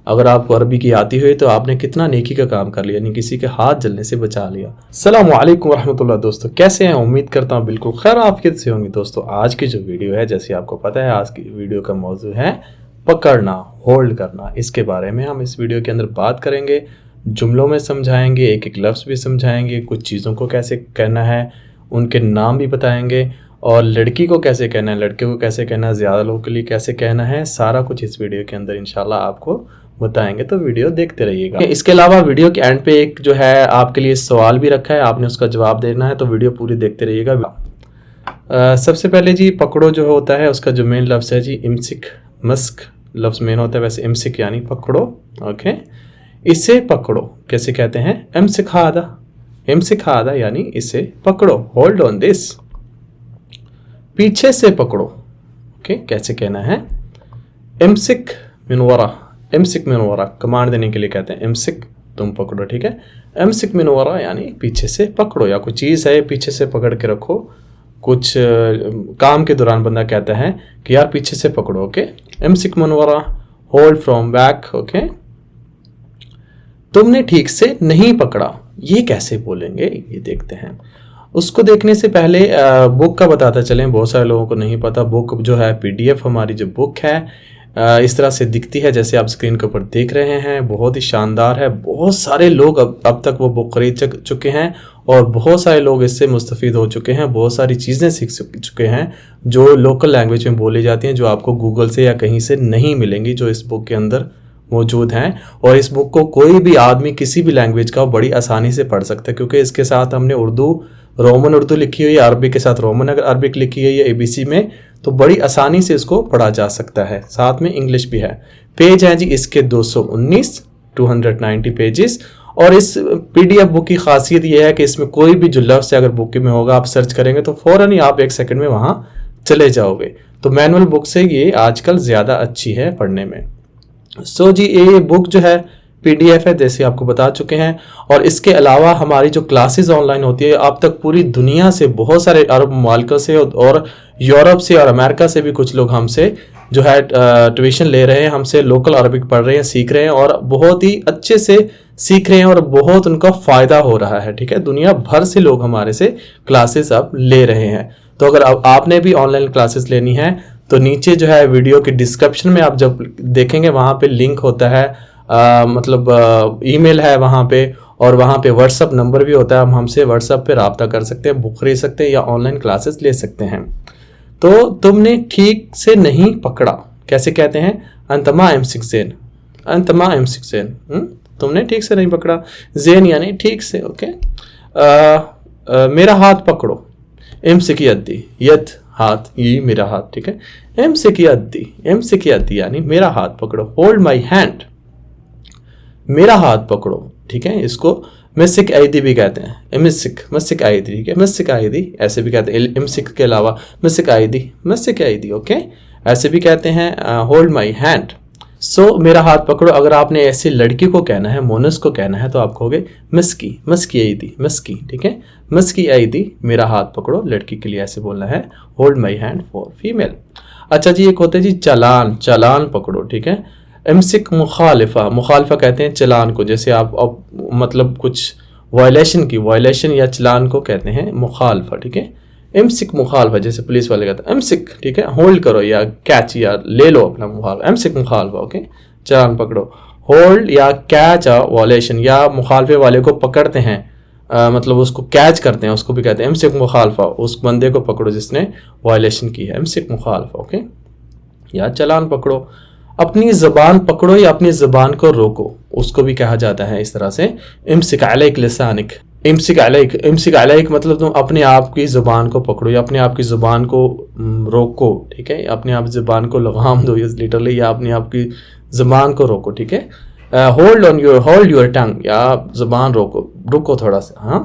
अगर आपको अरबी की आती हुई तो आपने कितना नेकी का काम कर लिया, यानी किसी के हाथ जलने से बचा लिया। अस्सलामु अलैकुम रहमतुल्लाह। दोस्तों कैसे हैं? उम्मीद करता हूँ बिल्कुल खैर आफियत से होंगे। दोस्तों आज की जो वीडियो है, जैसे आपको पता है, आज की वीडियो का मौजू है पकड़ना, होल्ड करना। इसके बारे में हम इस वीडियो के अंदर बात करेंगे, जुमलों में समझाएंगे, एक एक लफ्ज़ भी समझाएंगे, कुछ चीज़ों को कैसे कहना है उनके नाम भी बताएंगे, और लड़की को कैसे कहना है, लड़के को कैसे कहना है, ज़्यादा लोगों के लिए कैसे कहना है, सारा कुछ इस वीडियो के अंदर इंशाल्लाह आपको बताएंगे। तो वीडियो देखते रहिएगा। इसके अलावा वीडियो के एंड पे एक जो है आपके लिए सवाल भी रखा है, आपने उसका जवाब देना है, तो वीडियो पूरी देखते रहिएगा। सबसे पहले जी पकड़ो जो होता है उसका जो मेन लफ्ज़ है जी इम्सिक, मस्क लफ्ज़ मेन होता है, वैसे इम्सिक यानी पकड़ो। ओके, इसे पकड़ो कैसे कहते हैं? इम्सिक हादा, इम्सिक हादा यानी इसे पकड़ो, होल्ड ऑन दिस। पीछे से पकड़ो, ओके कैसे कहना है? इम्सिक मिन वरा, इम्सिक मिन वरा कमांड देने के लिए कहते हैं इम्सिक, तुम पकड़ो, ठीक है। इम्सिक मिन वरा यानी पीछे से पकड़ो, या कोई चीज़ है पीछे से पकड़ के रखो। कुछ काम के दौरान बंदा कहता है कि यार पीछे से पकड़ो, ओके। इम्सिक मिन वरा, होल्ड फ्रॉम बैक, ओके। तुमने ठीक से नहीं पकड़ा, ये कैसे बोलेंगे ये देखते हैं। उसको देखने से पहले बुक का बताता चलें, बहुत सारे लोगों को नहीं पता। बुक जो है पीडीएफ हमारी जो बुक है इस तरह से दिखती है जैसे आप स्क्रीन के ऊपर देख रहे हैं, बहुत ही शानदार है। बहुत सारे लोग अब तक वो बुक खरीद चुके हैं और बहुत सारे लोग इससे मुस्तफ़ीद हो चुके हैं, बहुत सारी चीज़ें सीख चुके हैं जो लोकल लैंग्वेज में बोली जाती हैं, जो आपको गूगल से या कहीं से नहीं मिलेंगी, जो इस बुक के अंदर मौजूद हैं। और इस बुक को कोई भी आदमी किसी भी लैंग्वेज का बड़ी आसानी से पढ़ सकता है, क्योंकि इसके साथ हमने रोमन उर्दू लिखी हुई है, अरबिक के साथ रोमन अगर अरबिक लिखी हुई है एबीसी में, तो बड़ी आसानी से इसको पढ़ा जा सकता है। साथ में इंग्लिश भी है। पेज हैं जी इसके 219, 290 पेजेस। और इस पीडीएफ बुक की खासियत यह है कि इसमें कोई भी जो लफ्ज़ अगर बुक में होगा, आप सर्च करेंगे तो फ़ौरन ही आप 1 सेकंड में वहाँ चले जाओगे। तो मैनुअल बुक से ये आजकल ज़्यादा अच्छी है पढ़ने में। सो जी ये बुक जो है पीडीएफ है, जैसे आपको बता चुके हैं। और इसके अलावा हमारी जो क्लासेस ऑनलाइन होती है, अब तक पूरी दुनिया से बहुत सारे अरब मुमालिकों से और यूरोप से और अमेरिका से भी कुछ लोग हमसे जो है ट्यूशन ले रहे हैं, हमसे लोकल अरबिक पढ़ रहे हैं, सीख रहे हैं, और बहुत ही अच्छे से सीख रहे हैं और बहुत उनका फ़ायदा हो रहा है, ठीक है। दुनिया भर से लोग हमारे से क्लासेस अब ले रहे हैं। तो अगर आपने भी ऑनलाइन क्लासेस लेनी है तो नीचे जो है वीडियो के डिस्क्रिप्शन में आप जब देखेंगे वहाँ पे लिंक होता है, मतलब ईमेल है वहाँ पे, और वहाँ पे व्हाट्सअप नंबर भी होता है। हम हमसे व्हाट्सअप पे रब्ता कर सकते हैं, बुक खरीद सकते हैं या ऑनलाइन क्लासेस ले सकते हैं। तो तुमने ठीक से नहीं पकड़ा कैसे कहते हैं? अंतमा इम्सिक ज़ेन, अंतमा इम्सिक ज़ेन, तुमने ठीक से नहीं पकड़ा। ज़ेन यानी ठीक से, ओके। मेरा हाथ पकड़ो, इम्सिक यद्दी, यद हाथ, ये मेरा हाथ, ठीक है। इम्सिक यद्दी, इम्सिक यद्दी यानी मेरा हाथ पकड़ो। होल्ड माई हैंड, मेरा हाथ पकड़ो, ठीक है। इसको मिसिक आईदी भी कहते हैं, मिसिक, मिसिक आईदी, ठीक है। मिसिक आईदी ऐसे भी कहते हैं, इमसिक के अलावा मिसिक आईदी, मिसिक आईदी, ओके, ऐसे भी कहते हैं। होल्ड माई हैंड, सो मेरा हाथ पकड़ो। अगर आपने ऐसे लड़की को कहना है, मोनस को कहना है, तो आप कहोगे मिस्की, मिस्की आईदी, मिस्की, ठीक है। मिस्की आईदी, मेरा हाथ पकड़ो, लड़की के लिए ऐसे बोलना है। Hold my hand for female. अच्छा जी, एक होता है जी चालान, चालान पकड़ो, ठीक है। इम्सिक मुखालिफा, मुखालिफा कहते हैं चलान को, जैसे आप मतलब कुछ वायलेशन की, वायलेशन या चलान को कहते हैं मुखालिफा, ठीक है। इम्सिक मुखालिफा, जैसे पुलिस वाले कहते हैं इम्सिक, ठीक है, होल्ड करो या कैच या ले लो अपना मुखालिफा, इम्सिक मुखालिफा, ओके, चलान पकड़ो। होल्ड या कैच वायलेशन, या मुखालिफे वाले को पकड़ते हैं, मतलब उसको कैच करते हैं, उसको भी कहते हैं इम्सिक मुखालिफा। उस बंदे को पकड़ो जिसने वायलेशन की है, इम्सिक मुखालिफा, ओके, या चलान पकड़ो। अपनी ज़बान पकड़ो या अपनी ज़बान को रोको, उसको भी कहा जाता है इस तरह से, इम्सिक अलैक लिसानिक, इम्सिक अलैक, इम्सिक अलैक मतलब तुम अपने आप की ज़ुबान को पकड़ो या अपने आप की ज़ुबान को रोको, ठीक है। अपने आप ज़ुबान को लगाम दो लिटरली, या अपने आप की ज़ुबान को रोको, ठीक है। होल्ड योर टंग, या ज़ुबान रोको, रुको थोड़ा सा, हाँ।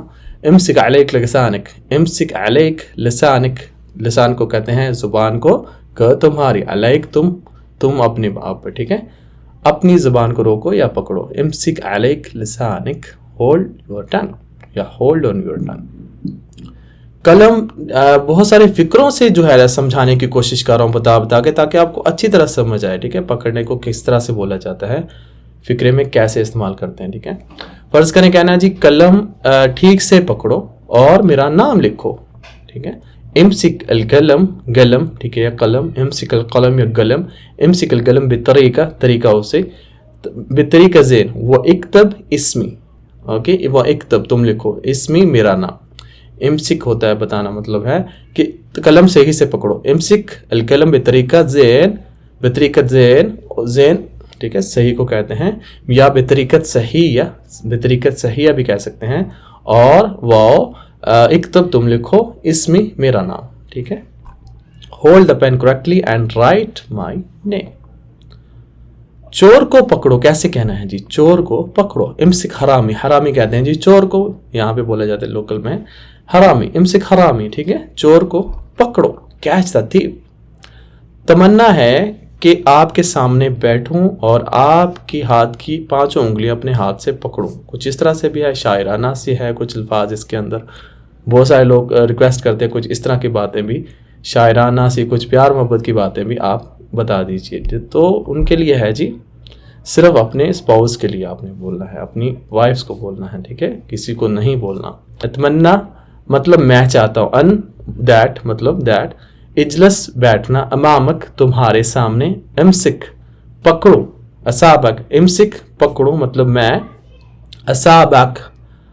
इम्सिक अलैक लिसानिक, इम्सिक अलैक लिसानिक, लिसान को कहते हैं ज़ुबान को, तुम्हारी, अलैक तुम अपने आप पर, ठीक है। अपनी ज़ुबान को रोको या पकड़ो। इम्सिक अलैक लिसानिक, होल्ड योर टंग या होल्ड ऑन योर टंग। कलम बहुत सारे फिक्रों से जो है समझाने की कोशिश कर रहा हूँ बता के, ताकि आपको अच्छी तरह समझ आए, ठीक है। पकड़ने को किस तरह से बोला जाता है। फिक्रे में कैसे इस्तेमाल करते हैं, ठीक है। फर्ज करें कहना है जी कलम ठीक से पकड़ो और मेरा नाम लिखो, ठीक है। इमसिक अल कलम, गलम, ठीक है, या कलम, इमसिक अल कलम या गलम, इमसिक अल कलम बितरीका, तरीका उसे, बितरीका ज़ेन, व इक्तब इस्मी, ओके, व इक्तब तुम लिखो, इस्मी मेरा नाम। इमसिक होता है बताना मतलब है कि कलम सही से पकड़ो, इमसिक अल कलम बितरीका ज़ेन, बितरीका ज़ेन, ज़ेन ठीक है सही को कहते हैं, या बितरीकत सही या बितरीकत सही भी कह सकते हैं, और वाओ इक्तब तुम लिखो, इसमें मेरा नाम, ठीक है। Hold the pen correctly and write my name. चोर को पकड़ो कैसे कहना है जी, चोर को पकड़ो, इमसिक हरामी, हरामी कहते हैं जी चोर को, यहाँ पे बोला जाता है लोकल में हरामी, इमसिक हरामी, ठीक है, चोर को पकड़ो, कैच द थीफ। तमन्ना है कि आपके सामने बैठूं और आपकी हाथ की पांचों उंगलियां अपने हाथ से पकड़ूं, कुछ इस तरह से भी है, शायराना सी है कुछ अल्फाज इसके अंदर, बहुत सारे लोग रिक्वेस्ट करते हैं कुछ इस तरह की बातें भी, शायराना सी कुछ प्यार मोहब्बत की बातें भी आप बता दीजिए। तो उनके लिए है जी, सिर्फ अपने स्पाउस के लिए आपने बोलना है, अपनी वाइफ्स को बोलना है, ठीक है, किसी को नहीं बोलना। अतमन्ना मतलब मैं चाहता हूँ, अन दैट मतलब दैट, इजलस बैठना, अमामक तुम्हारे सामने, इमसिक पकड़ो, असाबक, इमसिक पकड़ो मतलब मैं, असाबक,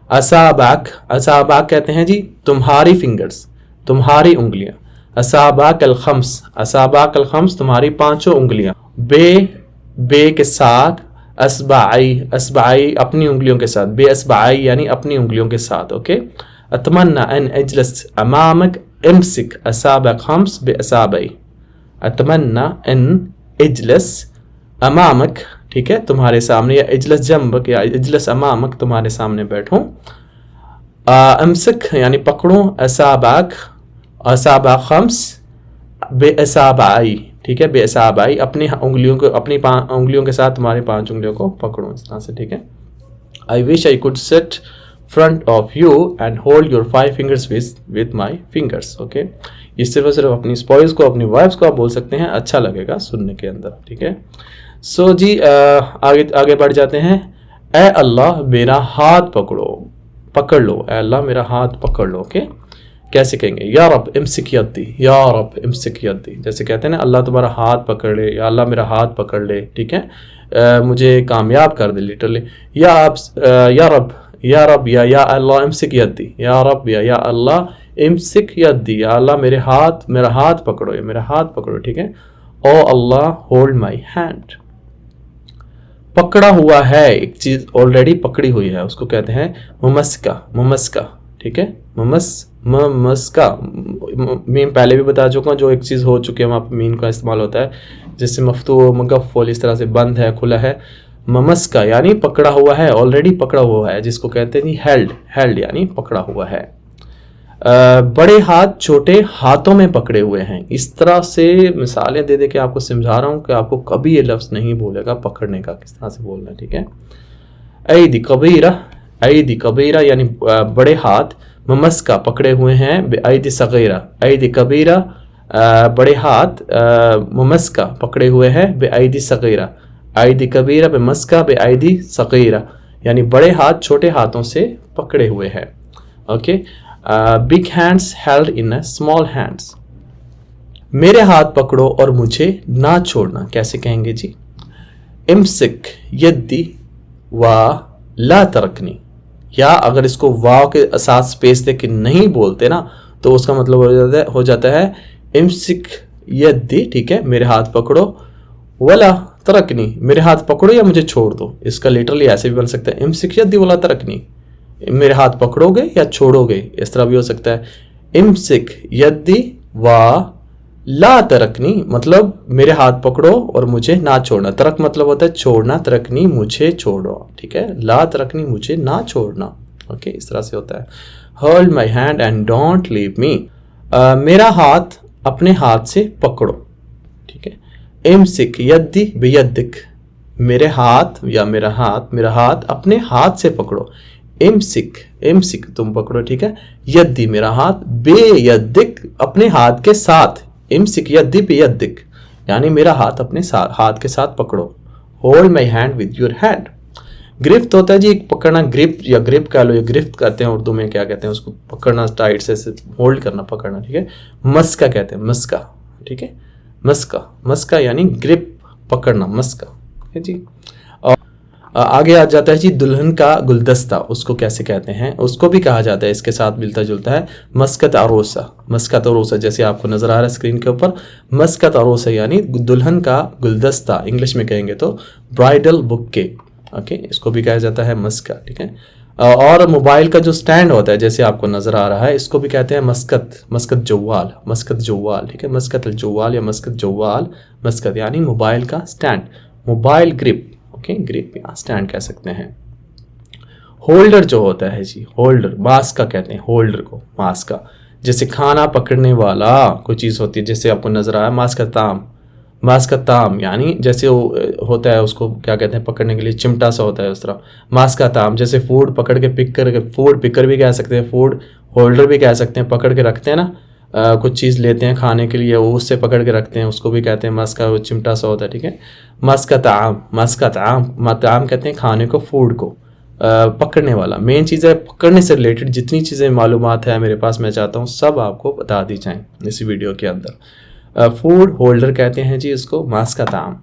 असाबक, असाबक कहते हैं जी तुम्हारी फिंगर्स, तुम्हारी उंगलियां, असाबक अल खम्स, असाबक अल खम्स तुम्हारी पांचों उंगलियां, बे के साथ, असबाई, असबाई अपनी उंगलियों के साथ, बे असबाई यानी अपनी उंगलियों के साथ, ओके। अतमन्ना अन अजलस अमामक, इमसिक असाबक खम्स बे असाबई, अतमन्ना अन इजलस अमामक, ठीक है, तुम्हारे सामने, या इजलस जंबक या इजलस अमामक तुम्हारे सामने बैठूं, अमसिक यानी पकड़ूं, असाबक, असाबक खम्स बे असाबाई, ठीक है, बे असाबाई अपनी उंगलियों को, अपनी उंगलियों के साथ तुम्हारी पांच उंगलियों को पकड़ो इस तरह से, ठीक है। I wish I could seat front of you and hold your 5 fingers with my fingers, okay. ये सिर्फ और सिर्फ अपनी स्पॉइस को, अपनी वाइफ्स को आप बोल सकते हैं, अच्छा लगेगा सुनने के अंदर, ठीक है। सो जी आगे बढ़ जाते हैं। ए अल्लाह मेरा हाथ पकड़ो, पकड़ लो, ए अल्लाह मेरा हाथ पकड़ लो, ओके। कैसे कहेंगे, या रब इमसिक यद्दी, या रब इमसिक यद्दी, जैसे कहते हैं ना अल्लाह तुम्हारा हाथ पकड़ ले, या अल्लाह मेरा हाथ पकड़ ले, ठीक है, मुझे कामयाब कर दे, लिटरली, या आप, या रब, या रब, या अल्लाह इमसिक यद्दी, या रब, या अल्लाह इमसिक यद्दी, या अल्लाह मेरा हाथ पकड़ो, या मेरा हाथ पकड़ो, ठीक है। ओ अल्लाह होल्ड माई हैंड, पकड़ा हुआ है, एक चीज ऑलरेडी पकड़ी हुई है उसको कहते हैं मुमस्का, मुमस्का, ठीक है, ममस्का, मीम पहले भी बता चुका हूँ, जो एक चीज़ हो चुकी है वहाँ पर मीन का इस्तेमाल होता है, जैसे मफ्तू मुगफ़्फ़ल इस तरह से बंद है, खुला है, ममस्का यानी पकड़ा हुआ है, ऑलरेडी पकड़ा हुआ है, जिसको कहते हैं हेल्ड, हेल्ड यानी पकड़ा हुआ है। बड़े हाथ छोटे हाथों में पकड़े हुए हैं, इस तरह से मिसालें दे दे के आपको समझा रहा हूँ कि आपको कभी ये लफ्ज़ नहीं बोलेगा पकड़ने का, किस तरह से बोलना है, ठीक है। ऐदी कबीरा, ऐदी कबीरा यानी बड़े हाथ, ममस्का पकड़े हुए हैं, बेआईदी सगीरा, ऐदी कबीरा बड़े हाथ, ममस्का पकड़े हुए हैं, बेआईदी सगीरा, ऐदी कबीरा बेमस्का बेआईदी सगीरा यानी बड़े हाथ छोटे हाथों से पकड़े हुए हैं, okay. Big hands held in a small hands, मेरे हाथ पकड़ो और मुझे ना छोड़ना, कैसे कहेंगे जी, इमसिक यद्दी वा ला तरकनी, या अगर इसको वाव के साथ स्पेस दे के नहीं बोलते ना तो उसका मतलब हो जाता है इमसिक यद्दी, ठीक है, मेरे हाथ पकड़ो, वला तरकनी, मेरे हाथ पकड़ो या मुझे छोड़ दो, इसका लिटरली ऐसे भी बन सकता है इमसिक यद्दी वला तरकनी, मेरे हाथ पकड़ोगे या छोड़ोगे, इस तरह भी हो सकता है। इमसिक यद्दी वा ला तरकनी मतलब मेरे हाथ पकड़ो और मुझे ना छोड़ना, तरक मतलब होता है छोड़ना, तरकनी मुझे छोड़ो, ठीक है, ला तरकनी मुझे ना छोड़ना, ओके, इस तरह से होता है। Hold my hand and don't leave me, मेरा हाथ अपने हाथ से पकड़ो, ठीक है। इमसिक यद्दी बेयद्दिक, मेरे हाथ या मेरा हाथ अपने हाथ से पकड़ो, इमसिक, इमसिक तुम पकड़ो, ठीक है, यद्दी मेरा हाथ, बेयद्दिक अपने हाथ के साथ, इमसिक यद्दी बेयद्दिक यानी मेरा हाथ अपने हाथ के साथ पकड़ो, hold my hand with your hand. गिरफ्त होता है जी एक पकड़ना, ग्रिप या ग्रिप कह लो, या गिरफ्त कहते हैं उर्दू में, क्या कहते हैं उसको, पकड़ना टाइट से होल्ड करना, पकड़ना, ठीक है। मस्का कहते हैं, मस्का, ठीक है, मस्का, मस्का यानी ग्रिप, पकड़ना, मस्का है जी। और आगे आ जाता है जी दुल्हन का गुलदस्ता, उसको कैसे कहते हैं, उसको भी कहा जाता है, इसके साथ मिलता जुलता है मस्कत अरोसा, मस्कत अरोसा, जैसे आपको नजर आ रहा है स्क्रीन के ऊपर, मस्कत अरोसा यानी दुल्हन का गुलदस्ता, इंग्लिश में कहेंगे तो ब्राइडल बुके, ओके, इसको भी कहा जाता है मस्का, ठीक है। और मोबाइल का जो स्टैंड होता है जैसे आपको नजर आ रहा है, इसको भी कहते हैं मस्कत, मस्कत जवाल, मस्कत जवाल, ठीक है, मस्कत जवाल या मस्कत जवाल, मस्कत यानी मोबाइल का stand, mobile grip, okay, grip या स्टैंड कह सकते हैं। होल्डर जो होता है जी, होल्डर, मास्क का कहते हैं होल्डर को, मास्क का, जैसे खाना पकड़ने वाला कोई चीज़ होती है, जैसे आपको नजर आया मास्क का ताम, मास्क का ताम यानी जैसे वो होता है, उसको क्या कहते हैं पकड़ने के लिए, चिमटा सा होता है उस तरह, मास्क का ताम, जैसे फूड पकड़ के पिक कर, फूड पिकर भी कह सकते हैं, फूड होल्डर भी कह सकते हैं, पकड़ के रखते हैं ना, कुछ चीज़ लेते हैं खाने के लिए, वो उससे पकड़ के रखते हैं, उसको भी कहते हैं मास्क का, वो चिमटा सा होता है, ठीक है। मास्क का ताम, मास्क का ताम, ताम कहते हैं खाने को, फूड को पकड़ने वाला। मेन चीज़ है पकड़ने से रिलेटेड जितनी चीज़ें मालूमात है मेरे पास, मैं चाहता हूँ सब आपको बता दी जाएँ इस वीडियो के अंदर। फूड होल्डर कहते हैं जी इसको, मास्क का ताम।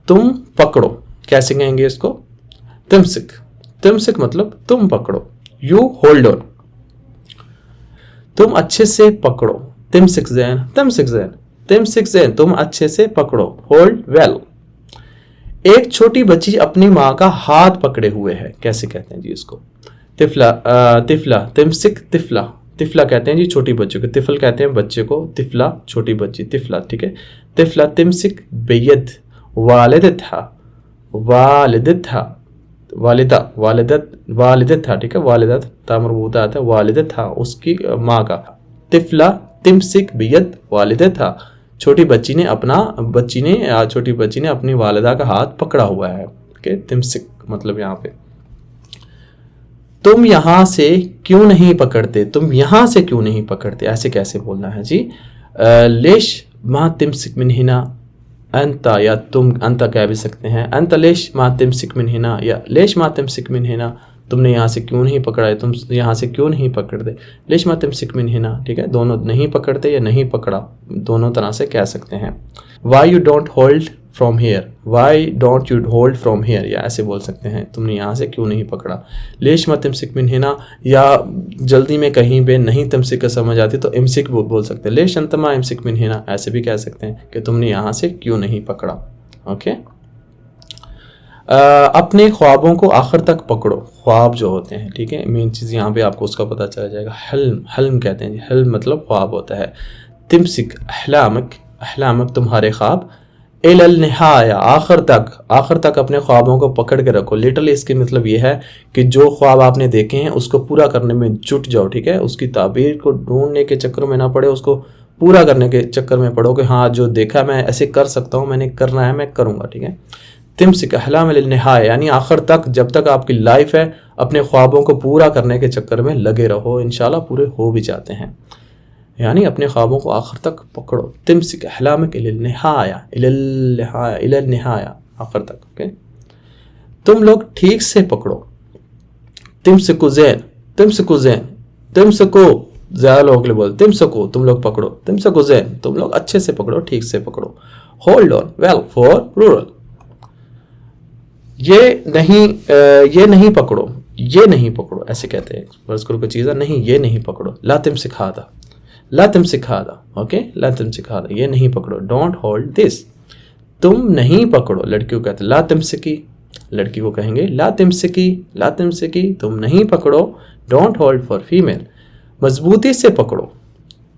तुम पकड़ो, कैसे कहेंगे इसको, तिमसिक, तिमसिक मतलब तुम पकड़ो, यू होल्ड ऑन, तुम अच्छे से पकड़ो, तिमसिक जैन, तिमसिक जैन, तिमसिक जैन, तुम अच्छे से पकड़ो, होल्ड वेल। एक छोटी बच्ची अपनी माँ का हाथ पकड़े हुए है, कैसे कहते हैं जी इसको, तिफला, तिफला, तिमसिक तिफला, तिफला कहते हैं जी छोटी बच्ची को, तिफल कहते हैं बच्चे को, तिफला छोटी बच्ची, तिफला, ठीक है। तिफला तिमसिक बेयद वालिदतहा, वालिदतहा, वालिदा, वालिदत, वालिदतहा, ठीक है, वालिदत ता मरबूता आता है, वालिदतहा उसकी माँ का, तिफला तिमसिक बेयद वालिदतहा, छोटी बच्ची ने छोटी बच्ची ने अपनी वालिदा का हाथ पकड़ा हुआ है, ठीक है। तिमसिक मतलब यहाँ पे तुम यहाँ से क्यों नहीं पकड़ते, तुम यहाँ से क्यों नहीं पकड़ते, ऐसे कैसे बोलना है जी, लेश मा तिमसिक मिन हिना अंता, या तुम अंता कह भी सकते हैं, अंता लेश मा तिमसिक मिन हिना, या लेश मा तिमसिक मिन हिना, तुमने यहाँ से क्यों नहीं पकड़ा है, तुम यहाँ से क्यों नहीं पकड़ते, लेश मा तिमसिक मिन हिना, ठीक है, दोनों नहीं पकड़ते या नहीं पकड़ा, दोनों तरह से कह सकते हैं। Why you don't hold from here, why don't you hold from here, या ऐसे बोल सकते हैं, तुमने यहाँ से क्यों नहीं पकड़ा। लेश मा तिमसिक मिन हिना, या जल्दी में कहीं पे नहीं तिमसिक का समझ आती तो इमसिक बोल सकते हैं, लेश अंतमा इमसिक मिन हिना, ऐसे भी कह सकते हैं कि तुमने यहाँ से क्यों नहीं पकड़ा, ओके। अपने ख्वाबों को आखिर तक पकड़ो, ख्वाब जो होते हैं, ठीक है, मेन चीज़ यहाँ पे आपको उसका पता चल जाएगा, हल्म, हल्म कहते हैं, हल्म मतलब ख्वाब होता है, तिमसिक अहलामक, अहलामक तुम्हारे ख्वाब, इलल निहाया आखिर तक अपने ख्वाबों को पकड़ के रखो, लिटरली इसकी मतलब ये है कि जो ख्वाब आपने देखे हैं उसको पूरा करने में जुट जाओ, ठीक है, उसकी ताबीर को ढूंढने के चक्कर में ना पड़े, उसको पूरा करने के चक्कर में पड़ो कि हाँ जो देखा मैं ऐसे कर सकता हूँ, मैंने करना है, मैं करूँगा, ठीक है। तिमसिक अहलाम इलल निहाया यानी आखिर तक, जब तक आपकी लाइफ है अपने ख्वाबों को पूरा करने के चक्कर में लगे रहो, इंशाल्लाह पूरे हो भी जाते हैं, यानी अपने ख्वाबों को आखिर तक पकड़ो, तिमसिक अहलामक इलल निहाया, इलल निहाया आखिर तक, ओके। तुम लोग ठीक से पकड़ो, तिमसिकु ज़ैन, तिमसिकु ज़ैन, तिमसिकु, ज़्यादा लोगों के लिए बोल, तिमसिकु तुम लोग पकड़ो, तिमसिकु ज़ैन तुम लोग अच्छे से पकड़ो, ठीक से पकड़ो, hold on well for plural, ये नहीं पकड़ो, ये नहीं पकड़ो, ऐसे कहते हैं, फर्ज करो कोई चीज़ है नहीं, ये नहीं पकड़ो, ला तिमसिक हादा, ला तिमसिक हादा, ओके, ला तिमसिक हादा, ये नहीं पकड़ो, डोंट होल्ड दिस, तुम नहीं पकड़ो, लड़की को कहते हैं ला तिमसिकी, लड़की को कहेंगे ला तिमसिकी, ला तिमसिकी, तुम नहीं पकड़ो, डोंट होल्ड फॉर फीमेल, मजबूती से पकड़ो,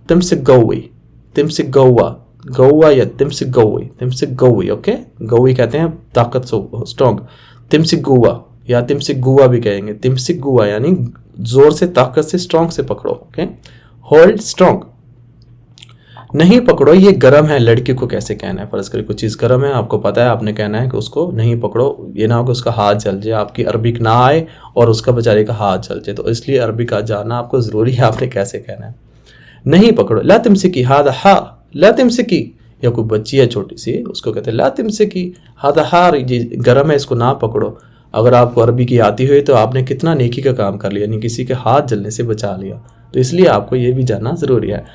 तिमसिक गौवी, तिमसिक गौवा, गौवा या तिमसिक गौवी, तिमसिक गौवी, ओके, गौवी कहते हैं ताकत से, स्ट्रॉन्ग, तिमसिक गुआ या तिमसिक गुआ भी कहेंगे, तिमसिक गुआ यानी जोर से, ताकत से, स्ट्रॉन्ग से पकड़ो, ओके, होल्ड स्ट्रॉन्ग। नहीं पकड़ो ये गर्म है, लड़की को कैसे कहना है, फर्ज करिए कुछ चीज़ गर्म है, आपको पता है, आपने कहना है कि उसको नहीं पकड़ो, ये ना हो कि उसका हाथ जल जाए, आपकी अरबिक ना आए और उसका बेचारे का हाथ जल जाए, तो इसलिए अरबिक का जानना आपको ज़रूरी है, आपने कैसे कहना है। नहीं पकड़ो, ला तिमसिकी हादा हा, ला तिमसिकी या कोई बच्ची है छोटी सी, उसको कहते हैं ला तिमसिकी हादा हार, ये गर्म है इसको ना पकड़ो। अगर आपको अरबी की आती हुई तो आपने कितना नेकी का काम कर लिया, यानी किसी के हाथ जलने से बचा लिया। तो इसलिए आपको ये भी जानना ज़रूरी है।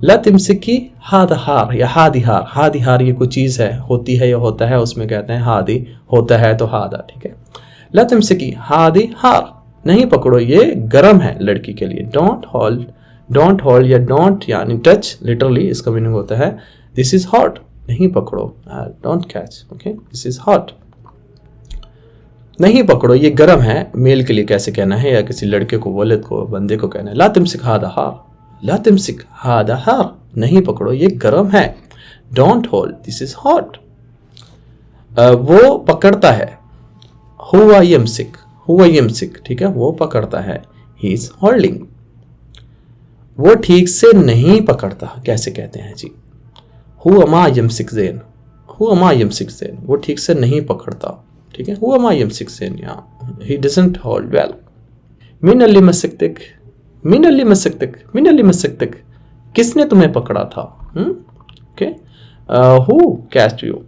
ला तिमसिकी हादा हार या हादी हार, हादी हार ये कोई चीज़ है, होती है या होता है, उसमें कहते हैं हादी, होता है तो हादा, ठीक है। ला तिमसिकी हादी हार, नहीं पकड़ो ये गर्म है लड़की के लिए। डोंट होल्ड या डोंट यानी टच, लिटरली इसका मीनिंग होता है दिस इज हॉट, नहीं पकड़ो, don't catch, okay, this is hot, नहीं पकड़ो ये गर्म है। मेल के लिए कैसे कहना है, या किसी लड़के को, वलद को, बंदे को कहना है ला तिमसिक हादा हार, ला तिमसिक हादा हार, नहीं पकड़ो ये गर्म है। Don't hold this is hot, वो पकड़ता है, हुआ यमसिक, ठीक है, वो पकड़ता है, ही इज होल्डिंग। वो ठीक से नहीं पकड़ता, कैसे कहते हैं जी, हुआ मा यमसिक ज़ेन, वो ठीक से नहीं पकड़ता, ठीक है, हुआ मा यमसिक ज़ेन, यहाँ ही डजंट होल्ड वेल। मिन अली मसक्तिक, किसने तुम्हें पकड़ा था, ओके, हु कैच्ड यू,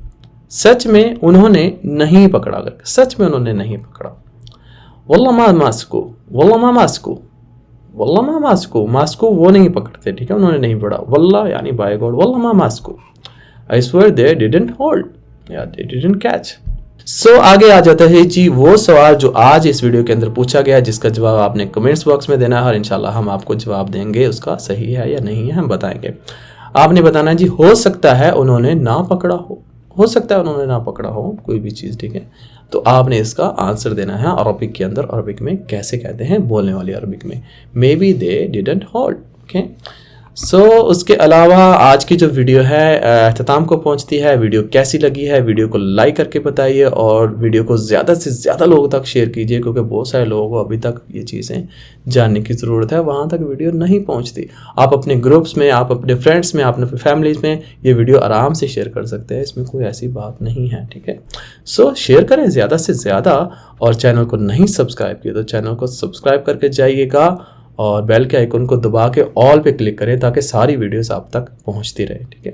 सच में उन्होंने नहीं पकड़ा, सच में उन्होंने नहीं पकड़ा। वल्ला मा मास्को, मास्को वो नहीं पकड़ते, ठीक है, उन्होंने नहीं पकड़ा। वल्ला यानी बाय गॉड, वल्ला मा Moscow, I swear they didn't hold या दे डिडंट कैच। सो आगे आ जाता है जी वो सवाल जो आज इस वीडियो के अंदर पूछा गया, जिसका जवाब आपने कमेंट्स बॉक्स में देना है और इंशाल्लाह हम आपको जवाब देंगे, उसका सही है या नहीं है हम बताएंगे। आपने बताना है जी हो सकता है उन्होंने ना पकड़ा हो कोई भी चीज़, ठीक है, तो आपने इसका आंसर देना है अरबिक के अंदर। अरबिक में कैसे कहते हैं, बोलने वाली अरबिक में, may be they didn't hold, okay. So उसके अलावा आज की जो वीडियो है अख्ताम को पहुंचती है। वीडियो कैसी लगी है, वीडियो को लाइक करके बताइए और वीडियो को ज़्यादा से ज़्यादा लोगों तक शेयर कीजिए, क्योंकि बहुत सारे लोगों को अभी तक ये चीज़ें जानने की ज़रूरत है, वहाँ तक वीडियो नहीं पहुँचती। आप अपने ग्रुप्स में, आप अपने फ्रेंड्स में, आप अपने फैमिलीज़ में ये वीडियो आराम से शेयर कर सकते हैं, इसमें कोई ऐसी बात नहीं है, ठीक है। सो शेयर करें ज़्यादा से ज़्यादा, और चैनल को नहीं सब्सक्राइब किया तो चैनल को सब्सक्राइब करके जाइएगा और बेल के आइकन को दबा के ऑल पे क्लिक करें ताकि सारी वीडियोस आप तक पहुंचती रहे, ठीक है।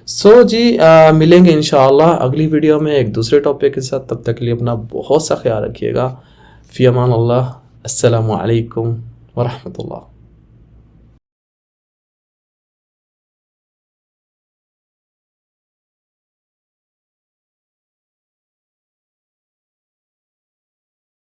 सो जी मिलेंगे इंशाअल्लाह अगली वीडियो में एक दूसरे टॉपिक के साथ। तब तक के लिए अपना बहुत सा ख्याल रखिएगा। फ़ी अमान अल्लाह, अस्सलामु अलैकुम व रहमतुल्लाह।